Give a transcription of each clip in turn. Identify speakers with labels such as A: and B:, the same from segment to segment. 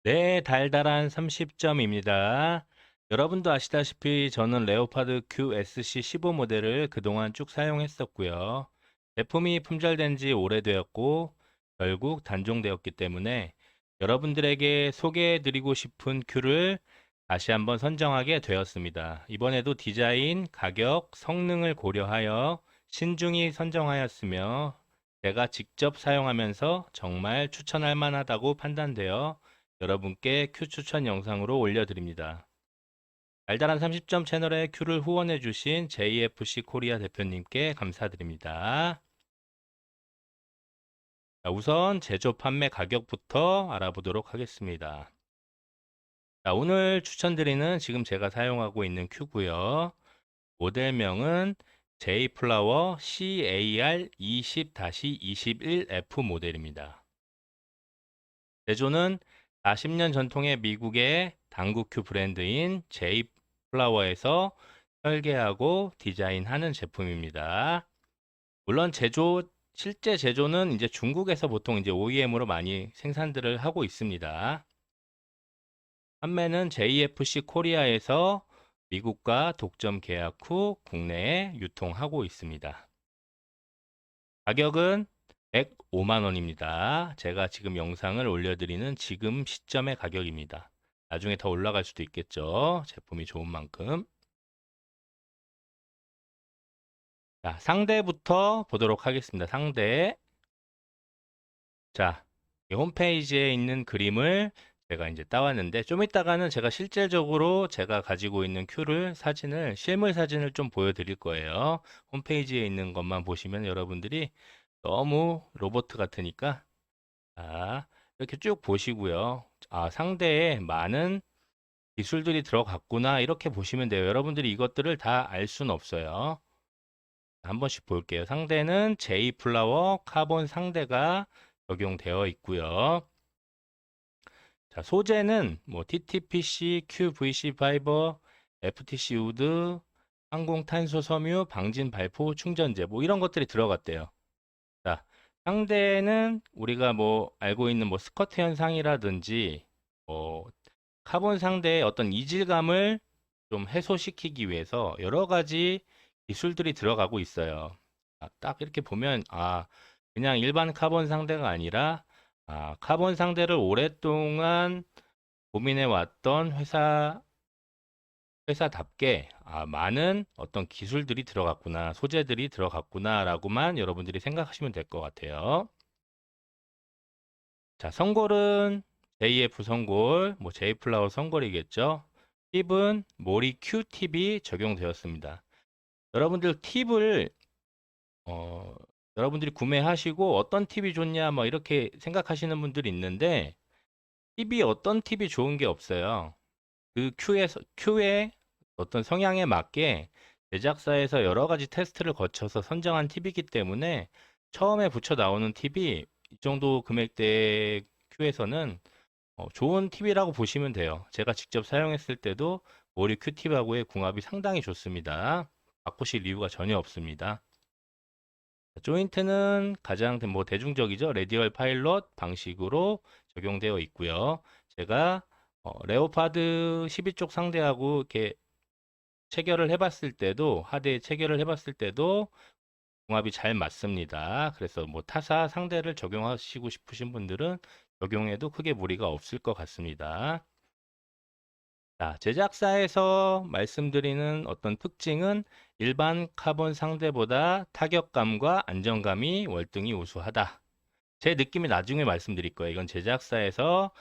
A: 네, 달달한 30점입니다. 여러분도 아시다시피 저는 레오파드 QSC15 모델을 그동안 쭉 사용했었고요. 제품이 품절된 지 오래되었고 결국 단종되었기 때문에 여러분들에게 소개해드리고 싶은 큐를 다시 한번 선정하게 되었습니다. 이번에도 디자인, 가격, 성능을 고려하여 신중히 선정하였으며 제가 직접 사용하면서 정말 추천할 만하다고 판단되어 여러분께 큐 추천 영상으로 올려드립니다. 달달한 30점 채널에 큐를 후원해주신 JFC 코리아 대표님께 감사드립니다. 자, 우선 제조 판매 가격부터 알아보도록 하겠습니다. 자, 오늘 추천드리는 지금 제가 사용하고 있는 큐고요. 모델명은 J플라워 CAR20-21F 모델입니다. 제조는 40년 전통의 미국의 당구큐 브랜드인 제이플라워에서 설계하고 디자인하는 제품입니다. 물론 실제 제조는 이제 중국에서 보통 이제 OEM으로 많이 생산들을 하고 있습니다. 판매는 JFC 코리아에서 미국과 독점 계약 후 국내에 유통하고 있습니다. 가격은 105만 원입니다. 제가 지금 영상을 올려드리는 지금 시점의 가격입니다. 나중에 더 올라갈 수도 있겠죠. 제품이 좋은 만큼. 자, 상대부터 보도록 하겠습니다. 상대. 자, 이 홈페이지에 있는 그림을 제가 이제 따왔는데 좀 이따가는 제가 실질적으로 제가 가지고 있는 큐를 사진을 실물 사진을 좀 보여드릴 거예요. 홈페이지에 있는 것만 보시면 여러분들이 너무 로봇 같으니까 자, 이렇게 쭉 보시고요. 아, 상대에 많은 기술들이 들어갔구나. 이렇게 보시면 돼요. 여러분들이 이것들을 다 알 수는 없어요. 한 번씩 볼게요. 상대는 J플라워 카본 상대가 적용되어 있고요. 자, 소재는 뭐 TTPC, QVC 파이버, FTC 우드, 항공탄소 섬유, 방진 발포, 충전재 뭐 이런 것들이 들어갔대요. 자, 상대는 우리가 뭐 알고 있는 뭐 스커트 현상이라든지 뭐 카본 상대의 어떤 이질감을 좀 해소시키기 위해서 여러 가지 기술들이 들어가고 있어요. 딱 이렇게 보면 그냥 일반 카본 상대가 아니라 카본 상대를 오랫동안 고민해 왔던 회사답게 많은 어떤 기술들이 들어갔구나, 소재들이 들어갔구나라고만 여러분들이 생각하시면 될 것 같아요. 자, 선골은 JF 선골, 뭐 J플라워 선골이겠죠. 팁은 모리 Q 팁이 적용되었습니다. 여러분들 팁을 어, 여러분들이 구매하시고 어떤 팁이 좋냐 뭐 이렇게 생각하시는 분들이 있는데 팁이 어떤 팁이 좋은 게 없어요. 그 큐의 어떤 성향에 맞게 제작사에서 여러 가지 테스트를 거쳐서 선정한 팁이기 때문에 처음에 붙여 나오는 팁이 이 정도 금액대 큐에서는 좋은 팁이라고 보시면 돼요. 제가 직접 사용했을 때도 모리 큐팁하고의 궁합이 상당히 좋습니다. 바꾸실 이유가 전혀 없습니다. 조인트는 가장 뭐 대중적이죠. 레디얼 파일럿 방식으로 적용되어 있고요. 제가 레오파드 12쪽 상대하고 이렇게 체결을 해봤을 때도 하드에 체결을 해봤을 때도 궁합이 잘 맞습니다. 그래서 뭐 타사 상대를 적용하시고 싶으신 분들은 적용해도 크게 무리가 없을 것 같습니다. 자, 제작사에서 말씀드리는 어떤 특징은 일반 카본 상대보다 타격감과 안정감이 월등히 우수하다. 제 느낌이 나중에 말씀드릴 거예요. 이건 제작사에서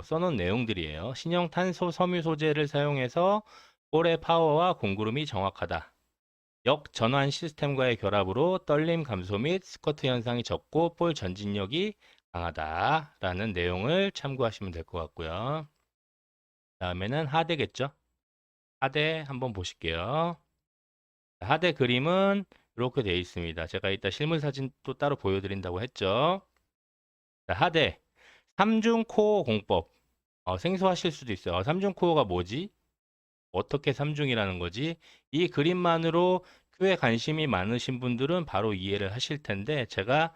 A: 써놓은 내용들이에요. 신형 탄소 섬유 소재를 사용해서 볼의 파워와 공구름이 정확하다. 역전환 시스템과의 결합으로 떨림 감소 및 스커트 현상이 적고 볼 전진력이 강하다라는 내용을 참고하시면 될 것 같고요. 다음에는 하대겠죠. 하대 한번 보실게요. 하대 그림은 이렇게 되어 있습니다. 제가 이따 실물 사진 또 따로 보여드린다고 했죠. 자, 하대 3중 코어 공법. 생소하실 수도 있어요. 3중 코어가 뭐지? 어떻게 3중이라는 거지? 이 그림만으로 큐에 관심이 많으신 분들은 바로 이해를 하실 텐데 제가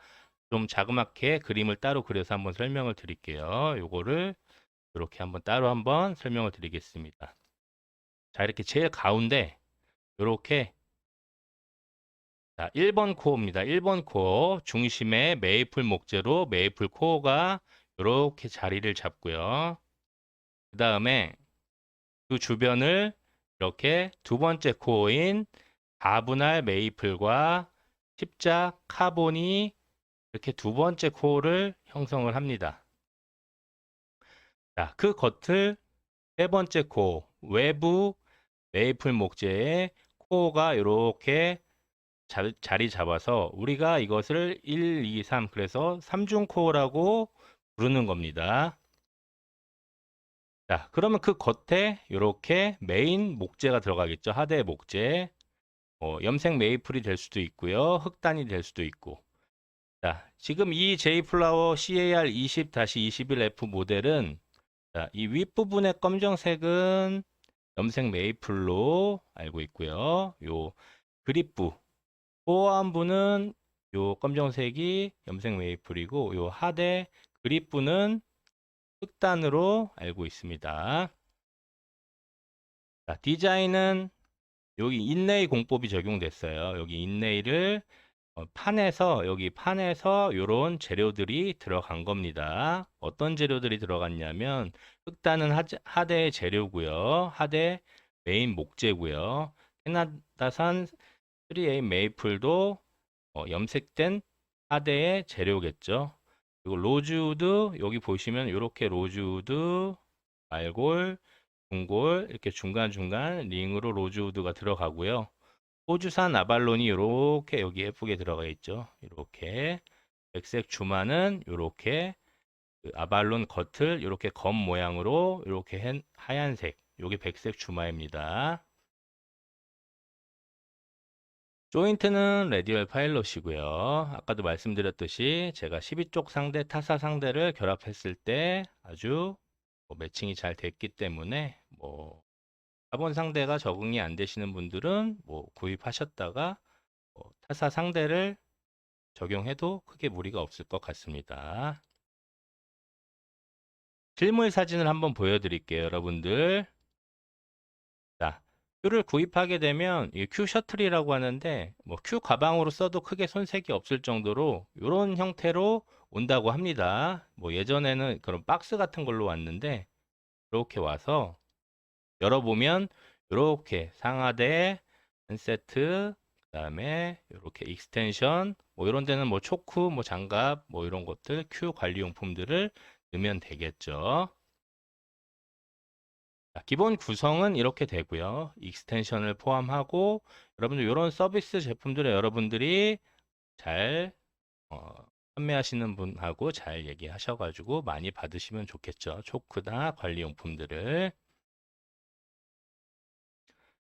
A: 좀 자그맣게 그림을 따로 그려서 한번 설명을 드릴게요. 요거를 이렇게 한번 따로 한번 설명을 드리겠습니다. 자, 이렇게 제일 가운데 이렇게 자, 1번 코어입니다. 1번 코어 중심에 메이플 목재로 메이플 코어가 이렇게 자리를 잡고요. 그 다음에 그 주변을 이렇게 두 번째 코어인 다분할 메이플과 십자 카본이 이렇게 두 번째 코어를 형성을 합니다. 자, 그 겉을 세 번째 코어, 외부 메이플 목재의 코어가 이렇게 자리 잡아서 우리가 이것을 1, 2, 3 그래서 3중 코어라고 부르는 겁니다. 자, 그러면 그 겉에 이렇게 메인 목재가 들어가겠죠. 하대 목재. 염색 메이플이 될 수도 있고요. 흑단이 될 수도 있고. 자, 지금 이 J플라워 CAR20-21F 모델은 자, 이 윗부분의 검정색은 염색 메이플로 알고 있고요. 요 그립부, 보안부는 요 검정색이 염색 메이플이고 요 하대 그립부는 흑단으로 알고 있습니다. 자, 디자인은 여기 인레이 공법이 적용됐어요. 여기 인레이를 판에서 여기 판에서 이런 재료들이 들어간 겁니다. 어떤 재료들이 들어갔냐면 흑단은 하대의 재료고요. 하대 메인 목재고요. 캐나다산 3A 메이플도 염색된 하대의 재료겠죠. 그리고 로즈우드 여기 보시면 이렇게 로즈우드, 알골, 중골 이렇게 중간중간 링으로 로즈우드가 들어가고요. 호주산 아발론이 이렇게 여기 예쁘게 들어가 있죠. 이렇게 백색 주마는 이렇게 그 아발론 겉을 이렇게 검 모양으로 이렇게 하얀색 여기 백색 주마입니다. 조인트는 레디얼 파일럿이고요. 아까도 말씀드렸듯이 제가 12쪽 상대, 타사 상대를 결합했을 때 아주 매칭이 잘 됐기 때문에 카본 상대가 적응이 안 되시는 분들은 구입하셨다가 타사 상대를 적용해도 크게 무리가 없을 것 같습니다. 실물 사진을 한번 보여드릴게요, 여러분들. 자, 큐를 구입하게 되면 이 큐 셔틀이라고 하는데 큐 가방으로 써도 크게 손색이 없을 정도로 이런 형태로 온다고 합니다. 예전에는 그런 박스 같은 걸로 왔는데 이렇게 와서 열어보면 이렇게 상하대 한 세트 그다음에 이렇게 익스텐션 이런 데는 초크 장갑 이런 것들 큐 관리용품들을 넣으면 되겠죠. 자, 기본 구성은 이렇게 되고요. 익스텐션을 포함하고 여러분들 이런 서비스 제품들을 여러분들이 잘 판매하시는 분하고 잘 얘기하셔가지고 많이 받으시면 좋겠죠. 초크나 관리용품들을.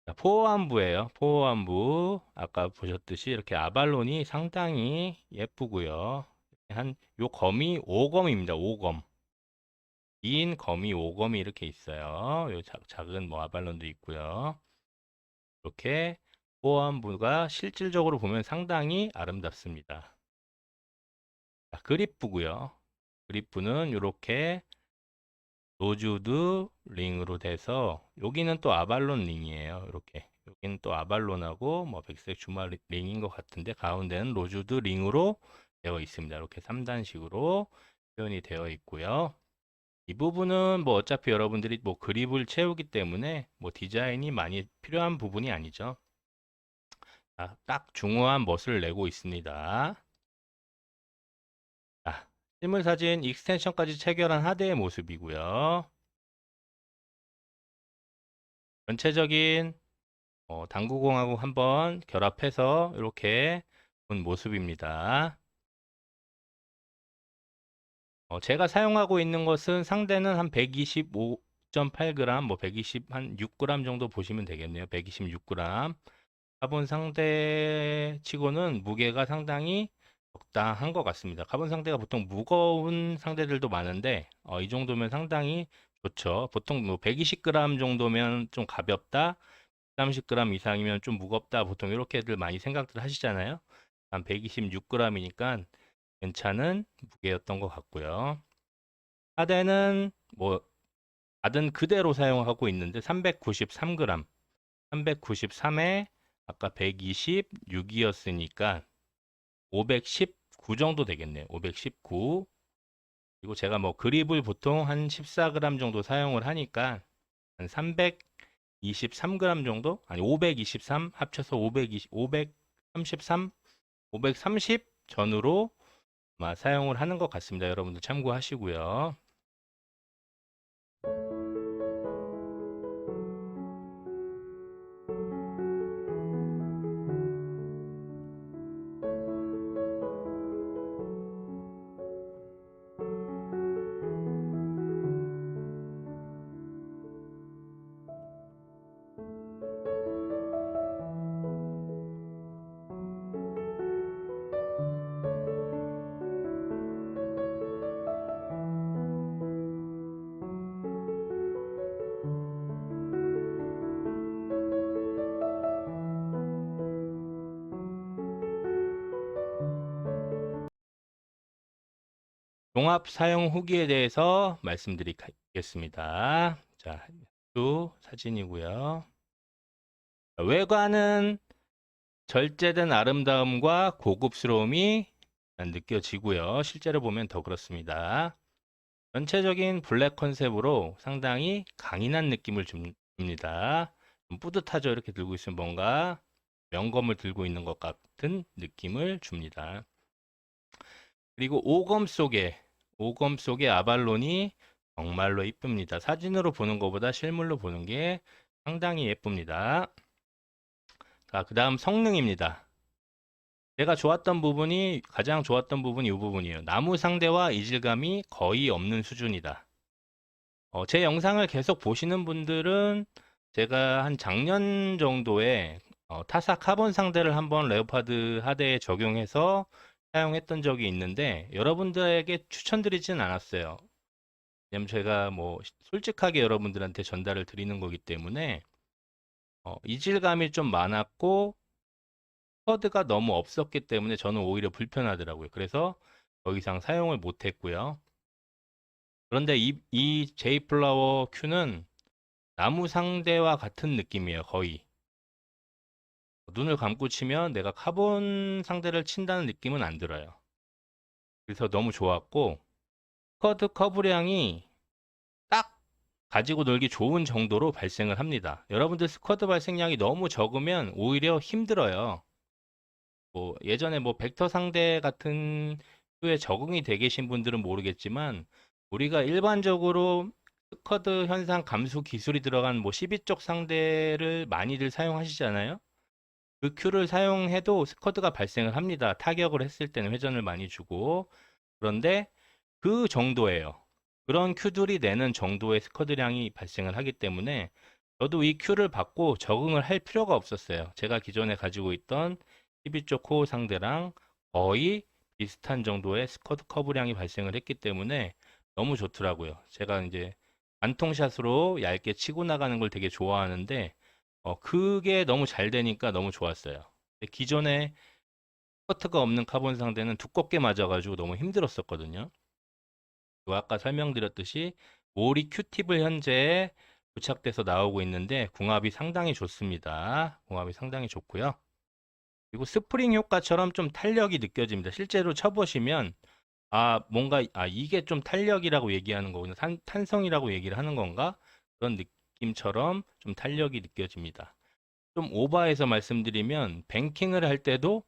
A: 자, 포어함부예요. 포어함부 아까 보셨듯이 이렇게 아발론이 상당히 예쁘고요. 요 검이 5검입니다. 5검. 긴 거미, 오검이 이렇게 있어요. 요 작은 아발론도 있고요. 이렇게 보안부가 실질적으로 보면 상당히 아름답습니다. 자, 그립부고요. 그립부는 이렇게 로즈우드 링으로 돼서 여기는 또 아발론 링이에요. 이렇게 여기는 또 아발론하고 백색 주말 링인 것 같은데 가운데는 로즈우드 링으로 되어 있습니다. 이렇게 3단식으로 표현이 되어 있고요. 이 부분은 어차피 여러분들이 그립을 채우기 때문에 디자인이 많이 필요한 부분이 아니죠. 딱 중후한 멋을 내고 있습니다. 실물 사진 익스텐션까지 체결한 하대의 모습이고요. 전체적인 당구공하고 한번 결합해서 이렇게 본 모습입니다. 제가 사용하고 있는 것은 상대는 한 125.8g, 120, 한 6g 정도 보시면 되겠네요. 126g. 카본 상대 치고는 무게가 상당히 적당한 것 같습니다. 카본 상대가 보통 무거운 상대들도 많은데 이 정도면 상당히 좋죠. 보통 120g 정도면 좀 가볍다. 30g 이상이면 좀 무겁다. 보통 이렇게들 많이 생각들 하시잖아요. 한 126g이니까 괜찮은 무게였던 것 같고요. 하대는 받은 그대로 사용하고 있는데 393g, 393에 아까 126이었으니까 519 정도 되겠네요. 519. 그리고 제가 뭐 그립을 보통 한 14g 정도 사용을 하니까 한 323g 정도? 아니 523 합쳐서 520, 533, 530 전후로 아마 사용을 하는 것 같습니다. 여러분들 참고하시고요. 종합 사용 후기에 대해서 말씀드리겠습니다. 자, 또 사진이고요. 외관은 절제된 아름다움과 고급스러움이 느껴지고요. 실제로 보면 더 그렇습니다. 전체적인 블랙 컨셉으로 상당히 강인한 느낌을 줍니다. 좀 뿌듯하죠. 이렇게 들고 있으면 뭔가 명검을 들고 있는 것 같은 느낌을 줍니다. 그리고 오검 속의 아발론이 정말로 이쁩니다. 사진으로 보는 것보다 실물로 보는 게 상당히 예쁩니다. 자, 그 다음 성능입니다. 가장 좋았던 부분이 이 부분이에요. 나무 상대와 이질감이 거의 없는 수준이다. 제 영상을 계속 보시는 분들은 제가 한 작년 정도에 타사 카본 상대를 한번 레오파드 하대에 적용해서 사용했던 적이 있는데 여러분들에게 추천드리진 않았어요. 왜냐면 제가 뭐 솔직하게 여러분들한테 전달을 드리는 거기 때문에 이질감이 좀 많았고 커드가 너무 없었기 때문에 저는 오히려 불편하더라고요. 그래서 더 이상 사용을 못 했고요. 그런데 이 J 플라워 Q는 나무 상대와 같은 느낌이에요. 거의. 눈을 감고 치면 내가 카본 상대를 친다는 느낌은 안 들어요. 그래서 너무 좋았고 스쿼드 커브량이 딱 가지고 놀기 좋은 정도로 발생을 합니다. 여러분들 스쿼드 발생량이 너무 적으면 오히려 힘들어요. 뭐 예전에 뭐 벡터 상대 같은 에 적응이 돼 계신 분들은 모르겠지만 우리가 일반적으로 스쿼드 현상 감소 기술이 들어간 뭐 12쪽 상대를 많이들 사용하시잖아요. 그 큐를 사용해도 스쿼드가 발생을 합니다. 타격을 했을 때는 회전을 많이 주고. 그런데 그 정도예요. 그런 큐들이 내는 정도의 스쿼드량이 발생을 하기 때문에 저도 이 큐를 받고 적응을 할 필요가 없었어요. 제가 기존에 가지고 있던 12쪽 코어 상대랑 거의 비슷한 정도의 스쿼드 커브량이 발생을 했기 때문에 너무 좋더라고요. 제가 이제 관통샷으로 얇게 치고 나가는 걸 되게 좋아하는데 그게 너무 잘 되니까 너무 좋았어요. 기존에 스쿼트가 없는 카본 상대는 두껍게 맞아가지고 너무 힘들었었거든요. 아까 설명드렸듯이 모리 큐팁을 현재 부착돼서 나오고 있는데 궁합이 상당히 좋습니다. 궁합이 상당히 좋고요. 그리고 스프링 효과처럼 좀 탄력이 느껴집니다. 실제로 쳐보시면 뭔가 이게 좀 탄력이라고 얘기하는 거구나. 탄성이라고 얘기를 하는 건가? 그런 느낌처럼 좀 탄력이 느껴집니다. 좀 오버해서 말씀드리면 뱅킹을 할 때도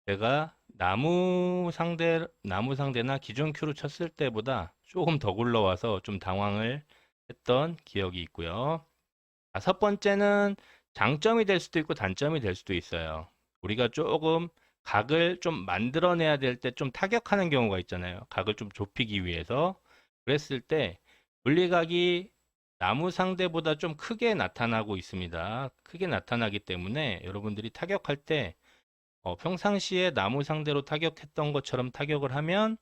A: 제가 나무 상대나 기존 큐로 쳤을 때보다 조금 더 굴러와서 좀 당황을 했던 기억이 있고요. 다섯 번째는 장점이 될 수도 있고 단점이 될 수도 있어요. 우리가 조금 각을 좀 만들어내야 될 때 좀 타격하는 경우가 있잖아요. 각을 좀 좁히기 위해서. 그랬을 때 물리각이 나무 상대보다 좀 크게 나타나고 있습니다. 크게 나타나기 때문에 여러분들이 타격할 때 평상시에 나무 상대로 타격했던 것처럼 타격을 하면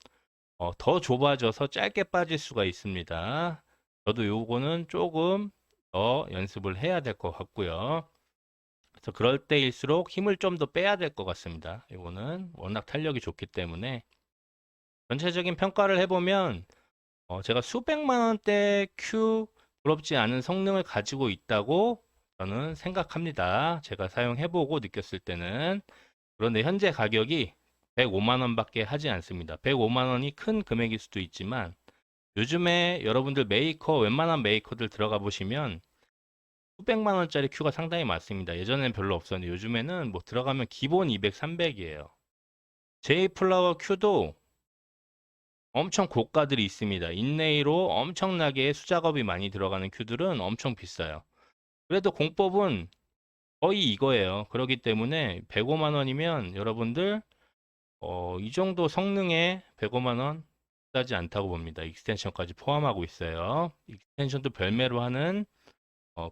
A: 더 좁아져서 짧게 빠질 수가 있습니다. 저도 요거는 조금 더 연습을 해야 될 것 같고요. 그래서 그럴 때일수록 힘을 좀 더 빼야 될 것 같습니다. 이거는 워낙 탄력이 좋기 때문에 전체적인 평가를 해보면 제가 수백만 원대 큐 부럽지 않은 성능을 가지고 있다고 저는 생각합니다. 제가 사용해보고 느꼈을 때는. 그런데 현재 가격이 105만 원밖에 하지 않습니다. 105만 원이 큰 금액일 수도 있지만 요즘에 여러분들 메이커, 웬만한 메이커들 들어가 보시면 수백만 원짜리 큐가 상당히 많습니다. 예전에는 별로 없었는데 요즘에는 뭐 들어가면 기본 200, 300이에요. J 플라워 큐도 엄청 고가들이 있습니다. 인레이로 엄청나게 수작업이 많이 들어가는 큐들은 엄청 비싸요. 그래도 공법은 거의 이거예요. 그렇기 때문에 105만 원이면 여러분들 이 정도 성능에 105만 원 비싸지 않다고 봅니다. 익스텐션까지 포함하고 있어요. 익스텐션도 별매로 하는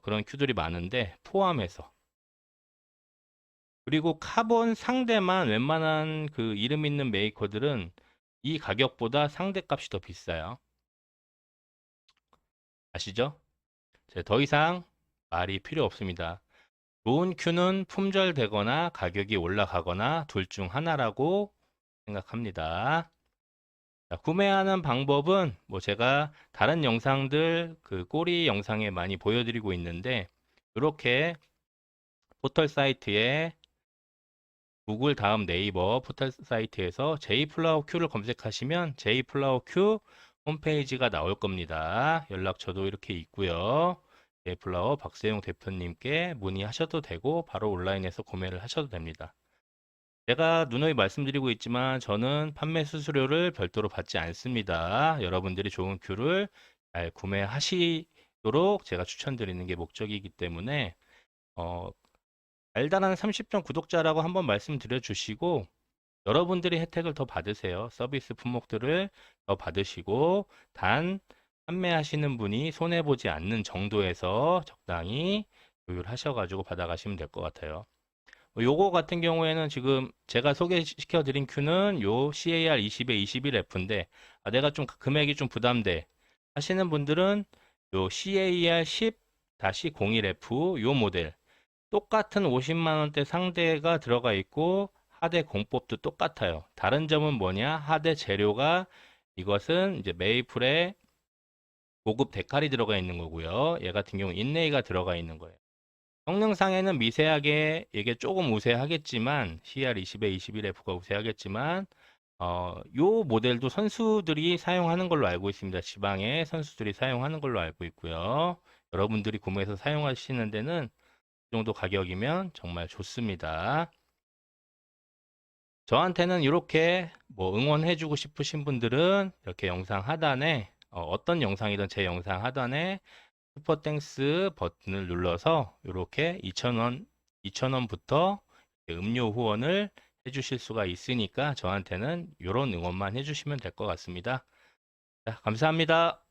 A: 그런 큐들이 많은데 포함해서. 그리고 카본 상대만 웬만한 그 이름 있는 메이커들은 이 가격보다 상대값이 더 비싸요. 아시죠? 더 이상 말이 필요 없습니다. 좋은 큐는 품절되거나 가격이 올라가거나 둘 중 하나라고 생각합니다. 자, 구매하는 방법은 뭐 제가 다른 영상들 그 꼬리 영상에 많이 보여드리고 있는데 이렇게 포털 사이트에 구글 다음 네이버 포털 사이트에서 J플라워 Q를 검색하시면 J플라워 Q 홈페이지가 나올 겁니다. 연락처도 이렇게 있고요. J플라워 박세용 대표님께 문의하셔도 되고 바로 온라인에서 구매를 하셔도 됩니다. 제가 누누이 말씀드리고 있지만 저는 판매 수수료를 별도로 받지 않습니다. 여러분들이 좋은 큐를 잘 구매하시도록 제가 추천드리는 게 목적이기 때문에 달달한 30점 구독자라고 한번 말씀드려 주시고 여러분들이 혜택을 더 받으세요. 서비스 품목들을 더 받으시고 단 판매하시는 분이 손해보지 않는 정도에서 적당히 조율하셔가지고 받아가시면 될 것 같아요. 요거 같은 경우에는 지금 제가 소개시켜 드린 큐는 요 CAR20에 21F인데 내가 좀 금액이 좀 부담돼 하시는 분들은 요 CAR10-01F 요 모델 똑같은 50만 원대 상대가 들어가 있고 하대 공법도 똑같아요. 다른 점은 뭐냐? 하대 재료가 이것은 이제 메이플에 고급 데칼이 들어가 있는 거고요. 얘 같은 경우 인레이가 들어가 있는 거예요. 성능상에는 미세하게 이게 조금 우세하겠지만 CR20에 21F가 우세하겠지만 요 모델도 선수들이 사용하는 걸로 알고 있습니다. 지방의 선수들이 사용하는 걸로 알고 있고요. 여러분들이 구매해서 사용하시는 데는 이 정도 가격이면 정말 좋습니다. 저한테는 이렇게 뭐 응원해주고 싶으신 분들은 이렇게 영상 하단에 어떤 영상이든 제 영상 하단에 슈퍼땡스 버튼을 눌러서 이렇게 2,000원부터 음료 후원을 해주실 수가 있으니까 저한테는 이런 응원만 해주시면 될 것 같습니다. 자, 감사합니다.